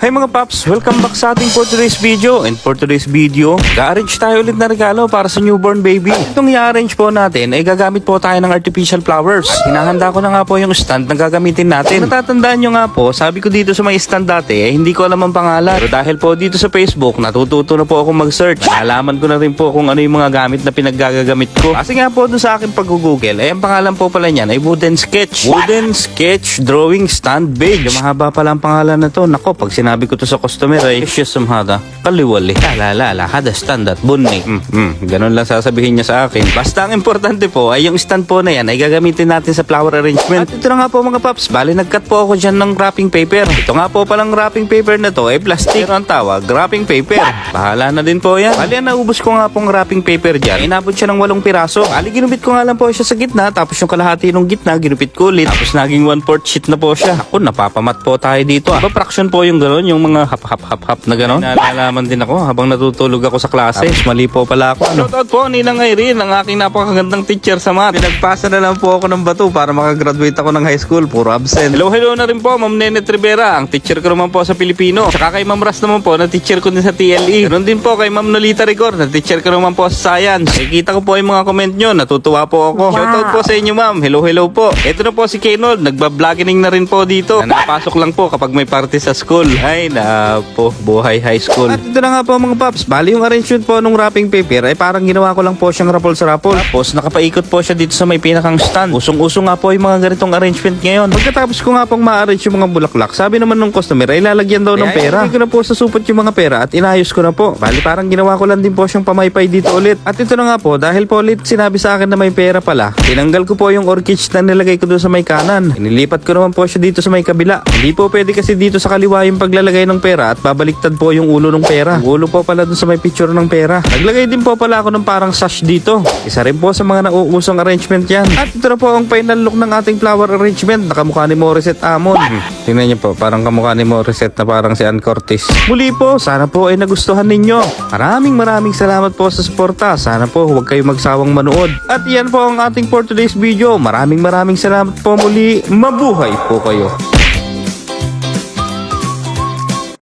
Hey mga paps, welcome back sa ating for today's video. And for today's video, ga-arrange tayo ulit na regalo para sa newborn baby. Itong i-arrange po natin ay gagamit po tayo ng artificial flowers. Hinahanda ko na nga po yung stand na gagamitin natin. Natatandaan nyo nga po, sabi ko dito sa may stand dati, hindi ko alam ang pangalan. Pero dahil po dito sa Facebook, natututo na po ako mag-search. Nalaman ko na rin po kung ano yung mga gamit na pinaggagamit ko. Kasi nga po doon sa akin pag-google, ay ang pangalan po pala niyan ay Wooden Sketch. Wooden Sketch Drawing Stand Base. Yung mahaba pala ang pangalan na to. Nako, pag sinabi ko to sa customer ay sumhada kaliwali lalala hada stand at bunni ganun lang sasabihin niya sa akin. Basta ang importante po ay yung stand po na yan ay gagamitin natin sa flower arrangement. At ito na nga po mga paps, bali nagcut po ako dyan ng wrapping paper. Ito nga po palang wrapping paper na to ay plastic. Pero ang tawag wrapping paper, bahala na din po yan. Bali naubos ko nga pong wrapping paper dyan, inabot siya ng 8 piraso. Bali ginupit ko nga lang po siya sa gitna, tapos yung kalahati ng gitna ginupit ko ulit, tapos naging 1/4 sheet na po siya. Ako napapamat po tayo dito. Fraction po yung gano'n, yung mga hap na gano'n. Nalalaman din ako habang natutulog ako sa klase. Tapos mali po pala ako. Shoutout po Ninang Irene, ang aking napakagandang teacher sa math. Pinagpasa na lang po ako ng bato para makagraduate ako ng high school. Puro absent. Hello na rin po Ma'am Nenet Rivera, ang teacher ko naman po sa Pilipino. Tsaka kay Ma'am Ras naman po, na teacher ko din sa TLE. Ganon din po kay Ma'am Nolita Rigor, na teacher ko naman po sa Science. Nakikita ko po yung mga comment nyo, natutuwa po ako. Shoutout po sa inyo ma'am. Hello po. Ito na po si Kenold, nagba-vlogging na rin po dito. Napasok lang po kapag may party sa school. Ay na po, buhay high school. At ito na nga po mga paps, bali yung arrangement po nung wrapping paper ay parang ginawa ko lang po siyang rapol sa rapol. Tapos nakapaikot po siya dito sa may pinakang stand. Usong-uso nga po yung mga ganitong arrangement ngayon. Pagkatapos ko nga pong ma-arrange yung mga bulaklak, sabi naman ng customer ay lalagyan daw ng pera. Hindi ko na po sa supot yung mga pera at inayos ko na po. Bali parang ginawa ko lang din po siyang pamaypay dito ulit. At ito na nga po, dahil po ulit sinabi sa akin na may pera pala, tinanggal ko po yung orchids na nilagay ko doon sa may kanan. Inilipat ko naman po siya dito sa may kabila. Hindi po pwede kasi dito sa kaliwa yung paglalagay ng pera at babaliktad po yung ulo ng pera. Yung ulo po pala dun sa may picture ng pera. Naglagay din po pala ako ng parang sash dito. Isa rin po sa mga nauusong arrangement yan. At ito na po ang final look ng ating flower arrangement. Nakamukha ni Morissette Amon. Tingnan niyo po, parang kamukha ni Morissette na parang si Ann Curtis. Muli po, sana po ay nagustuhan ninyo. Maraming salamat po sa suporta. Sana po huwag kayo magsawang manood. At yan po ang ating for today's video. Maraming salamat po muli. Mabuhay po kayo.